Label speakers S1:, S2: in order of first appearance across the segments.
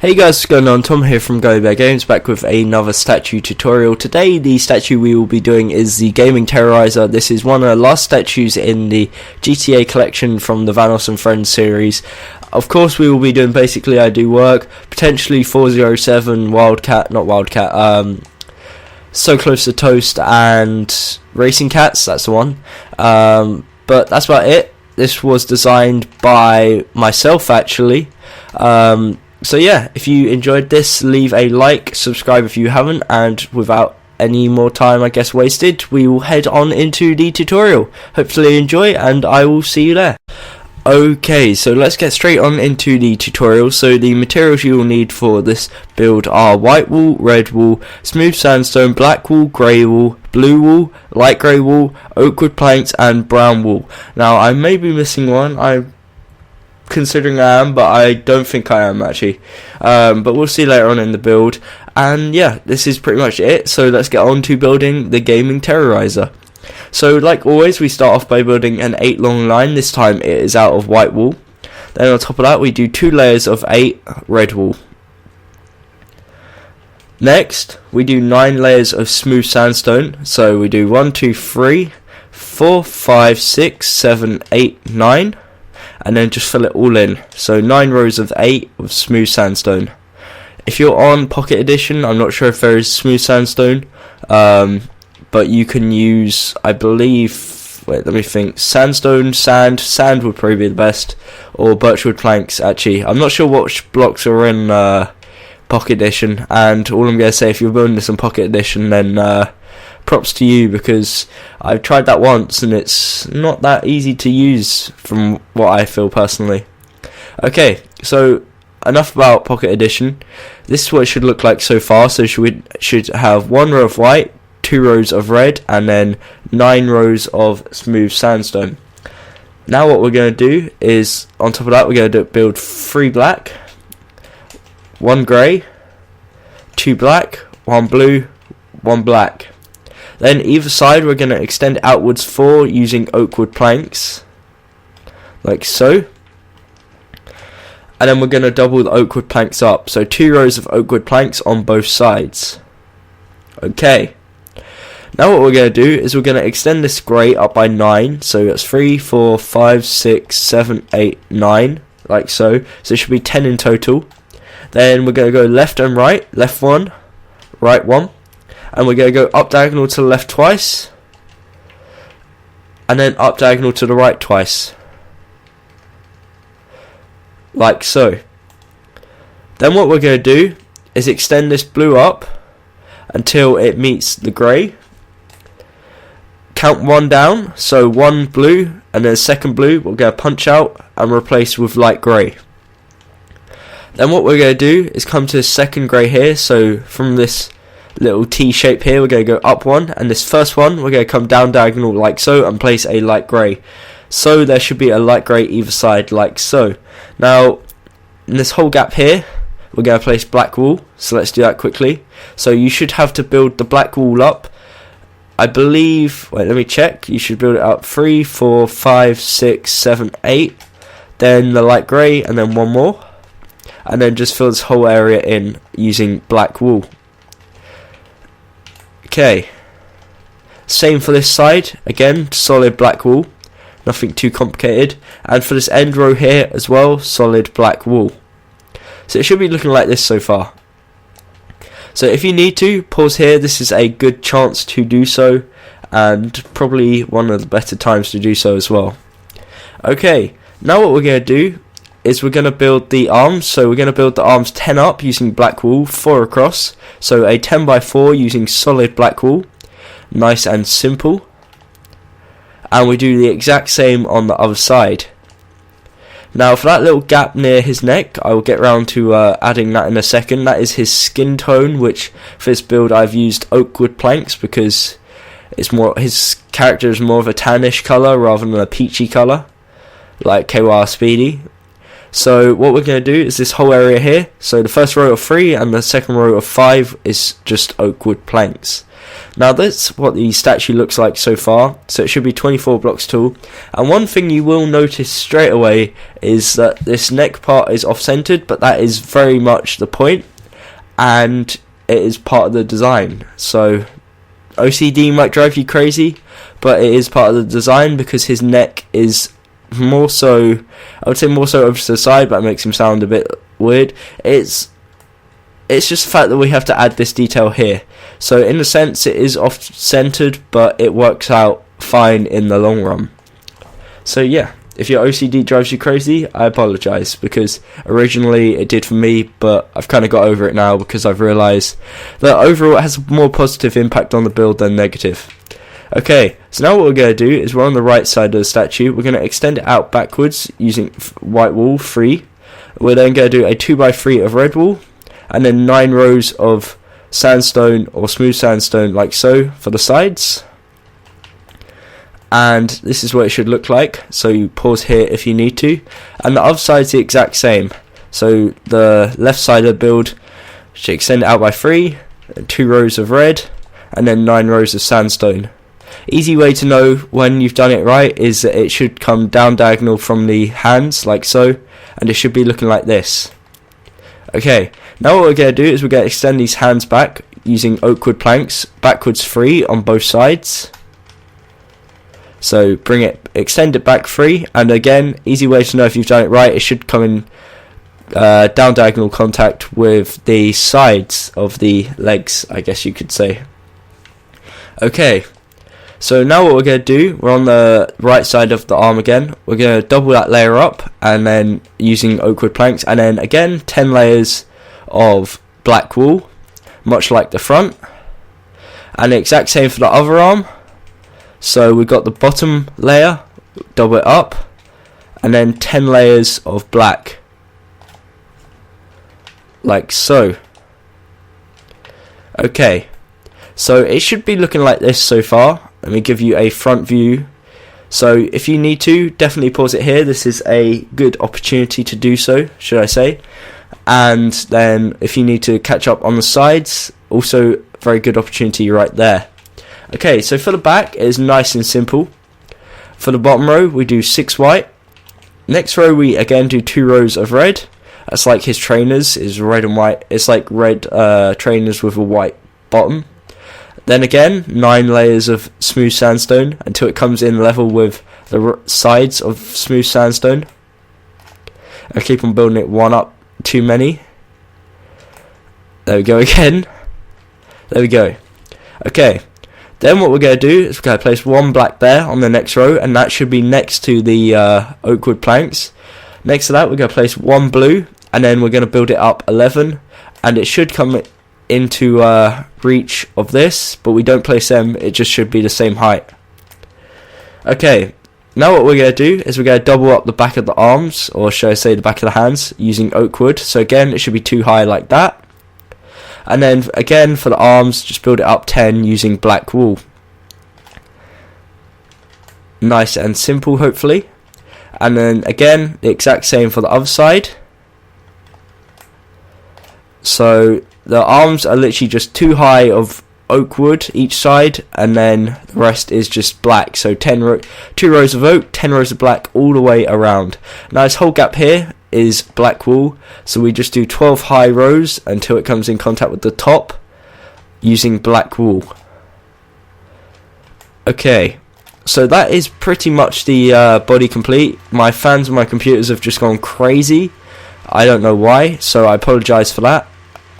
S1: Hey guys, what's going on? Tom here from GummybearGames, back with another statue tutorial. Today the statue we will be doing is the Gaming Terroriser. This is one of the last statues in the GTA collection from the Vanos and Friends series. Of course we will be doing basically I Do Work, potentially 407, So Close to Toast and Racing Cats, that's the one. But that's about it. This was designed by myself actually. So yeah, if you enjoyed this, leave a like, subscribe if you haven't, and without any more time I guess wasted, we will head on into the tutorial. Hopefully you enjoy, and I will see you there. Okay, so let's get straight on into the tutorial. So the materials you will need for this build are white wool, red wool, smooth sandstone, black wool, grey wool, blue wool, light grey wool, oak wood planks, and brown wool. Now I may be missing one, I'm considering I am, but I don't think I am actually, but we'll see later on in the build. And yeah, this is pretty much it, so let's get on to building the Gaming Terroriser. So like always, we start off by building an 8 long line. This time it is out of white wool. Then on top of that we do 2 layers of 8 red wool. Next we do 9 layers of smooth sandstone. So we do 1, 2, 3, 4, 5, 6, 7, 8, 9, and then just fill it all in. So 9 rows of 8 with smooth sandstone. If you're on Pocket Edition, I'm not sure if there is smooth sandstone, but you can use, I believe, wait, let me think, sandstone, sand would probably be the best, or birchwood planks actually. I'm not sure what blocks are in Pocket Edition, and all I'm going to say, if you're building this on Pocket Edition, then props to you, because I've tried that once and it's not that easy to use from what I feel personally. Okay, so enough about Pocket Edition. This is what it should look like so far. So we should have 1 row of white, 2 rows of red, and then 9 rows of smooth sandstone. Now what we're going to do is, on top of that, we're going to build 3 black, 1 grey, 2 black, 1 blue, 1 black. Then either side we're going to extend outwards 4 using oak wood planks, like so. And then we're going to double the oak wood planks up, so 2 rows of oak wood planks on both sides. Okay. Now what we're going to do is we're going to extend this grey up by 9, so that's 3, 4, 5, 6, 7, 8, 9, like so. So it should be 10 in total. Then we're going to go left and right, left 1, right 1. And we're going to go up diagonal to the left twice, and then up diagonal to the right twice, like so. Then what we're going to do is extend this blue up until it meets the grey. Count 1 down, so 1 blue, and then second blue we're going to punch out and replace with light grey. Then what we're going to do is come to the second grey here, so from this little T shape here we're going to go up 1, and this first one we're going to come down diagonal like so and place a light grey. So there should be a light grey either side like so. Now in this whole gap here we're going to place black wool, so let's do that quickly. So you should have to build the black wool up, I believe, wait let me check, you should build it up 3, 4, 5, 6, 7, 8, then the light grey, and then 1 more, and then just fill this whole area in using black wool. Okay, same for this side, again solid black wool, nothing too complicated, and for this end row here as well, solid black wool. So it should be looking like this so far. So if you need to, pause here, this is a good chance to do so, and probably one of the better times to do so as well. Okay, now what we're going to do is we're going to build the arms. So we're going to build the arms 10 up using black wool, 4 across, so a 10 by 4 using solid black wool, nice and simple. And we do the exact same on the other side. Now for that little gap near his neck, I will get round to adding that in a second. That is his skin tone, which for this build I've used oak wood planks because it's more, his character is more of a tannish colour rather than a peachy colour like KY Speedy. So what we're going to do is this whole area here. So the first row of 3 and the second row of 5 is just oak wood planks. Now that's what the statue looks like so far. So it should be 24 blocks tall. And one thing you will notice straight away is that this neck part is off-centered, but that is very much the point, and it is part of the design. So OCD might drive you crazy, but it is part of the design because his neck is more so, I would say more so over to the side, but it makes him sound a bit weird. It's just the fact that we have to add this detail here. So in a sense it is off-centered, but it works out fine in the long run. So yeah, if your OCD drives you crazy, I apologise, because originally it did for me, but I've kind of got over it now because I've realised that overall it has a more positive impact on the build than negative. Okay, so now what we're going to do is we're on the right side of the statue. We're going to extend it out backwards using white wool 3. We're then going to do a 2x3 of red wool, and then 9 rows of sandstone or smooth sandstone like so for the sides. And this is what it should look like. So you pause here if you need to. And the other side's the exact same. So the left side of the build should extend it out by 3, 2 rows of red, and then 9 rows of sandstone. Easy way to know when you've done it right is that it should come down diagonal from the hands like so, and it should be looking like this. Okay, now what we're going to do is we're going to extend these hands back using oak wood planks, backwards 3 on both sides. So extend it back 3, and again, easy way to know if you've done it right, it should come in down diagonal contact with the sides of the legs, I guess you could say. Okay, so now what we're going to do, we're on the right side of the arm again. We're going to double that layer up, and then using oak wood planks, and then again 10 layers of black wool, much like the front, and the exact same for the other arm. So we've got the bottom layer, double it up, and then 10 layers of black, like so. Okay, so it should be looking like this so far. Let me give you a front view. So if you need to, definitely pause it here. This is a good opportunity to do so, should I say. And then if you need to catch up on the sides, also very good opportunity right there. Okay, so for the back, it is nice and simple. For the bottom row, we do 6 white. Next row, we again do 2 rows of red. That's like his trainers, is red and white. It's like red trainers with a white bottom. Then again, 9 layers of smooth sandstone until it comes in level with the sides of smooth sandstone. I keep on building it one up too many. There we go again. There we go. Okay, then what we're going to do is we're going to place 1 black there on the next row, and that should be next to the oak wood planks. Next to that, we're going to place 1 blue, and then we're going to build it up 11, and it should come into reach of this, but we don't place them, it just should be the same height. Okay, now what we're going to do is we're going to double up the back of the arms, or should I say the back of the hands, using oak wood. So again, it should be 2 high like that. And then again for the arms, just build it up 10 using black wool. Nice and simple, hopefully. And then again, the exact same for the other side. So the arms are literally just 2 high of oak wood each side, and then the rest is just black. So 2 rows of oak, 10 rows of black all the way around. Now this whole gap here is black wool, so we just do 12 high rows until it comes in contact with the top using black wool. Okay, so that is pretty much the body complete. My fans and my computers have just gone crazy. I don't know why, so I apologise for that.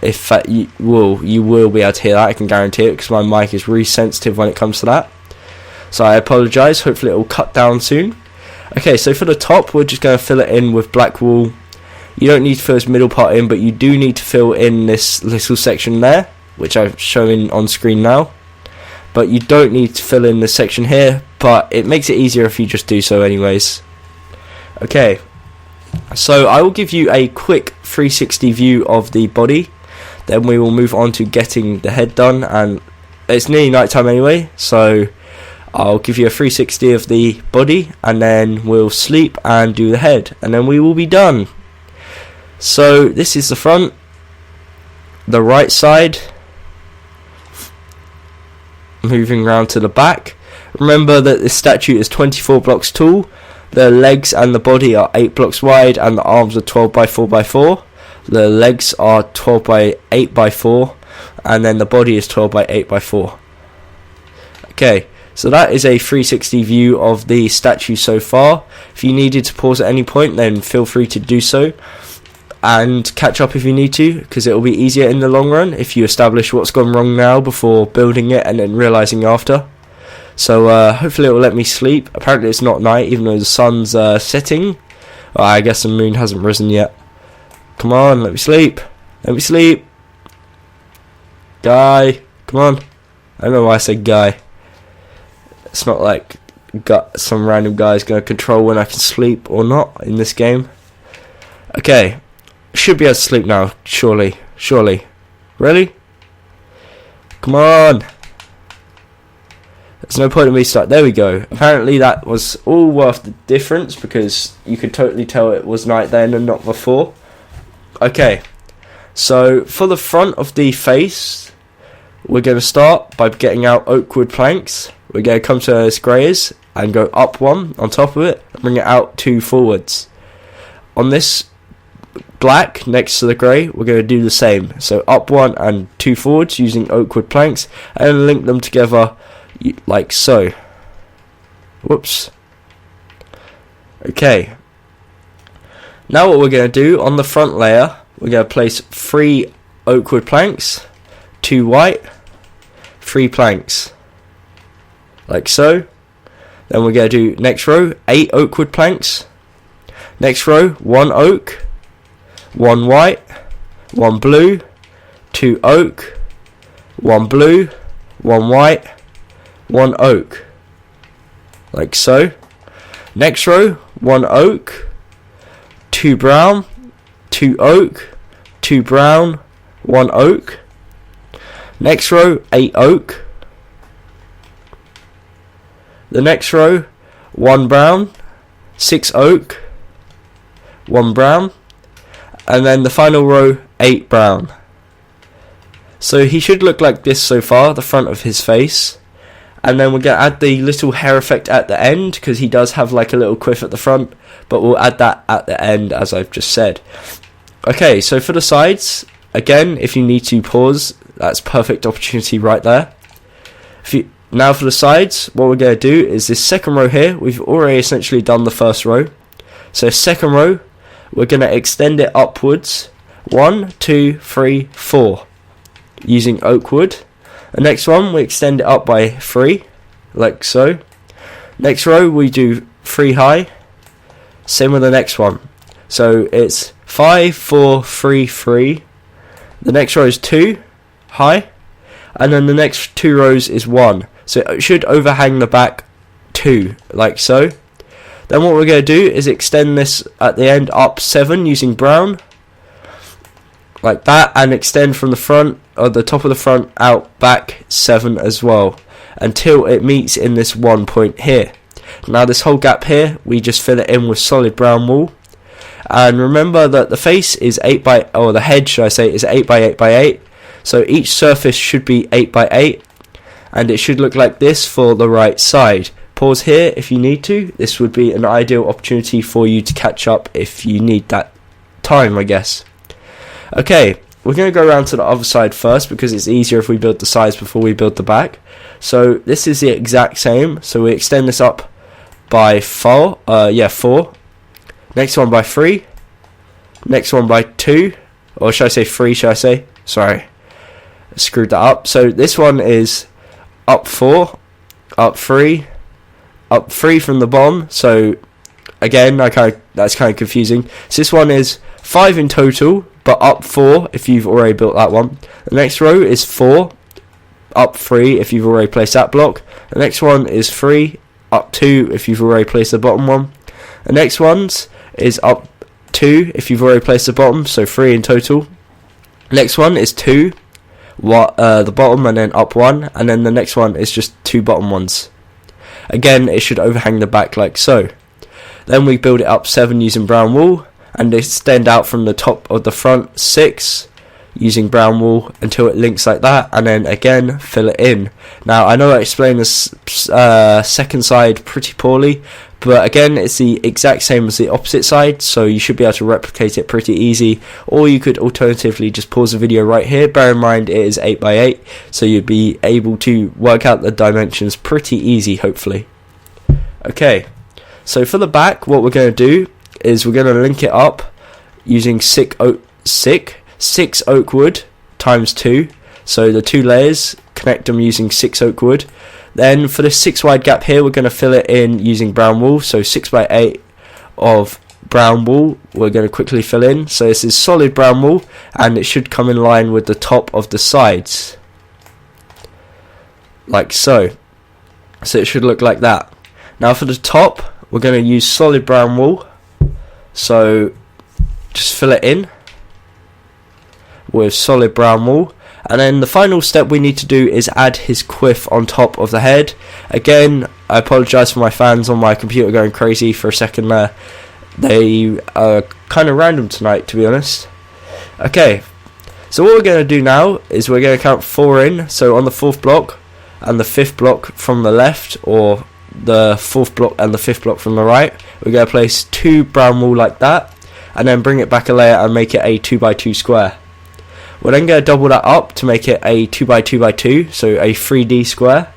S1: If you will be able to hear that, I can guarantee it, because my mic is really sensitive when it comes to that. So I apologise, hopefully it will cut down soon. Okay, so for the top, we're just going to fill it in with black wool. You don't need to fill this middle part in, but you do need to fill in this little section there, which I've shown on screen now. But you don't need to fill in this section here, but it makes it easier if you just do so anyways. Okay, so I will give you a quick 360 view of the body. Then we will move on to getting the head done, and it's nearly night time anyway, so I'll give you a 360 of the body, and then we'll sleep and do the head, and then we will be done. So this is the front, the right side, moving round to the back. Remember that this statue is 24 blocks tall, the legs and the body are 8 blocks wide, and the arms are 12 by 4 by 4. The legs are 12 by 8 by 4, and then the body is 12 by 8 by 4. Okay, so that is a 360 view of the statue so far. If you needed to pause at any point, then feel free to do so, and catch up if you need to, because it will be easier in the long run if you establish what's gone wrong now before building it and then realising after. So hopefully it will let me sleep. Apparently it's not night, even though the sun's setting. Well, I guess the moon hasn't risen yet. Come on, let me sleep. Let me sleep. Guy, come on. I don't know why I said guy. It's not like some random guy's going to control when I can sleep or not in this game. Okay, should be able to sleep now, surely. Really? Come on. There's no point in me start. There we go. Apparently that was all worth the difference, because you could totally tell it was night then and not before. Okay, so for the front of the face, we're going to start by getting out oak wood planks. We're going to come to this graze and go up one on top of it and bring it out 2 forwards. On this black next to the grey, we're going to do the same. So up 1 and 2 forwards using oak wood planks, and then link them together like so. Whoops. Okay. Now what we're going to do, on the front layer, we're going to place 3 oak wood planks, 2 white, 3 planks. Like so. Then we're going to do next row, 8 oak wood planks. Next row, 1 oak, 1 white, 1 blue, 2 oak, 1 blue, 1 white, 1 oak, like so. Next row, 1 oak, 2 brown, 2 oak, 2 brown, 1 oak. Next row, 8 oak. The next row, 1 brown, 6 oak, 1 brown, and then the final row, 8 brown. So he should look like this so far, the front of his face. And then we're going to add the little hair effect at the end, because he does have like a little quiff at the front, but we'll add that at the end, as I've just said. Okay, so for the sides, again, if you need to pause, that's perfect opportunity right there. Now for the sides, what we're going to do is this second row here, we've already essentially done the first row. So second row, we're going to extend it upwards, 1, 2, 3, 4, using oak wood. The next one, we extend it up by 3, like so. Next row, we do 3 high. Same with the next one. So it's 5, 4, 3, 3. The next row is 2 high. And then the next 2 rows is 1. So it should overhang the back 2, like so. Then what we're going to do is extend this at the end up 7 using brown. Like that, and extend from the front, or the top of the front, out back 7 as well, until it meets in this 1 point here. Now this whole gap here, we just fill it in with solid brown wool. And remember that the face is 8 by, or the head should I say, is 8 by 8 by 8. So each surface should be 8 by 8, and it should look like this for the right side. Pause here if you need to. This would be an ideal opportunity for you to catch up if you need that time, I guess. Okay, we're going to go around to the other side first, because it's easier if we build the sides before we build the back. So this is the exact same. So we extend this up by 4. Next one by 3. Next one by 2. Or should I say 3, should I say? Sorry, I screwed that up. So this one is up 4, up 3, up 3 from the bottom. So again, that's kind of confusing. So this one is 5 in total, but up 4 if you've already built that one. The next row is 4, up 3 if you've already placed that block. The next one is 3, up 2 if you've already placed the bottom one. The next ones is up 2 if you've already placed the bottom, so 3 in total. Next one is 2, the bottom, and then up 1, and then the next one is just 2 bottom ones. Again, it should overhang the back like so. Then we build it up 7 using brown wool, and extend out from the top of the front 6 using brown wool until it links like that, and then again fill it in. Now I know I explained this second side pretty poorly, but again it's the exact same as the opposite side, so you should be able to replicate it pretty easy. Or you could alternatively just pause the video right here. Bear in mind it is 8x8, so you'd be able to work out the dimensions pretty easy, hopefully. Okay, so for the back, what we're going to do is we're going to link it up using 6 oak wood times 2, so the 2 layers, connect them using 6 oak wood. Then for the 6 wide gap here, we're going to fill it in using brown wool, so 6x8 of brown wool we're going to quickly fill in. So this is solid brown wool, and it should come in line with the top of the sides, like so. So it should look like that. Now for the top, we're going to use solid brown wool, so just fill it in with solid brown wool. And then the final step we need to do is add his quiff on top of the head. Again, I apologise for my fans on my computer going crazy for a second there. They are kind of random tonight, to be honest. Okay, so what we're going to do now is we're going to count 4 in, so on the 4th block and the 5th block from the left, or the 4th block and the 5th block from the right, we're going to place 2 brown wool like that, and then bring it back a layer and make it a 2x2 square. We're then going to double that up to make it a 2x2x2, so a 3D square.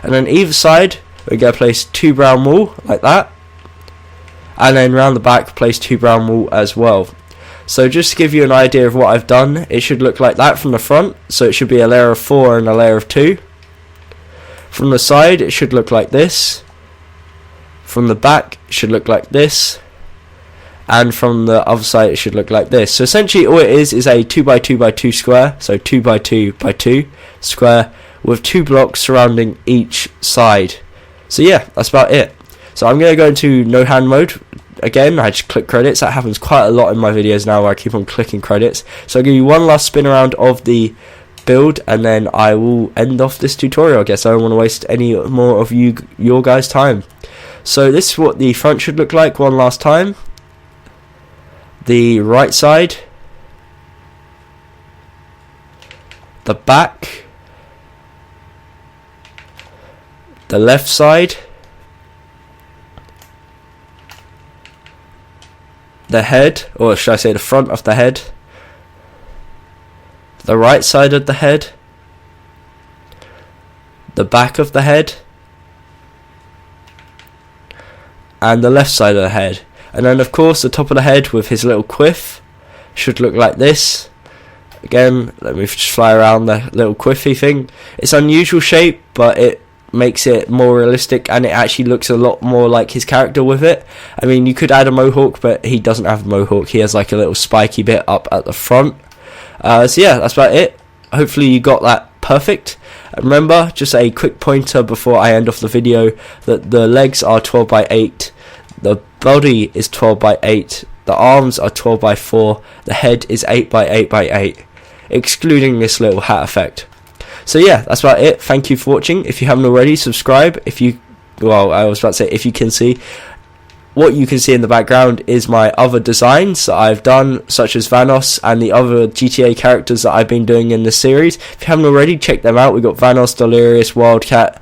S1: And then either side, we're going to place 2 brown wool like that, and then round the back place 2 brown wool as well. So just to give you an idea of what I've done, it should look like that from the front, so it should be a layer of 4 and a layer of 2. From the side, it should look like this. From the back, it should look like this. And from the other side it should look like this. So essentially all it is a 2x2x2 square, so 2x2x2 square with 2 blocks surrounding each side. So yeah, that's about it. So I'm going to go into no hand mode. Again, I just click credits. That happens quite a lot in my videos now where I keep on clicking credits. So I'll give you one last spin around of the build, and then I will end off this tutorial. I guess I don't want to waste any more of your guys' time. So this is what the front should look like one last time. The right side, the back, the left side, the head, or should I say the front of the head, the right side of the head, the back of the head, and the left side of the head. And then of course the top of the head with his little quiff should look like this. Again, let me just fly around the little quiffy thing. It's an unusual shape, but it makes it more realistic, and it actually looks a lot more like his character with it. I mean, you could add a mohawk, but he doesn't have a mohawk. He has like a little spiky bit up at the front. So yeah, that's about it. Hopefully you got that perfect. And remember, just a quick pointer before I end off the video, that the legs are 12x8. The body is 12x8, the arms are 12x4, the head is 8x8x8, excluding this little hat effect. So yeah, that's about it. Thank you for watching. If you haven't already, subscribe. If you can see, what you can see in the background is my other designs that I've done, such as Vanos and the other GTA characters that I've been doing in this series. If you haven't already, check them out. We've got Vanos, Delirious, Wildcat,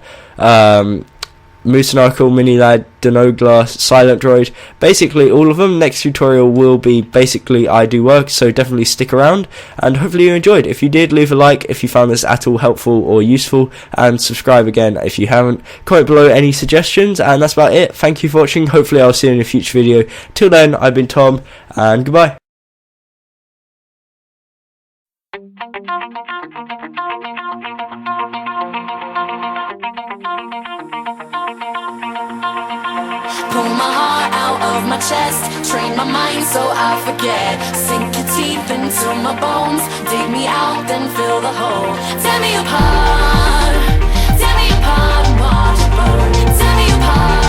S1: Moosenarkle, Minilad, Denogla, Silent Droid, basically all of them. Next tutorial will be basically I do work, so definitely stick around, and hopefully you enjoyed. If you did, leave a like if you found this at all helpful or useful, and subscribe again if you haven't. Comment below any suggestions, and that's about it. Thank you for watching. Hopefully I'll see you in a future video. Till then, I've been Tom, and goodbye.
S2: Pull my heart out of my chest, train my mind so I forget. Sink your teeth into my bones, dig me out, then fill the hole. Tear me apart and watch it burn. Tear me apart.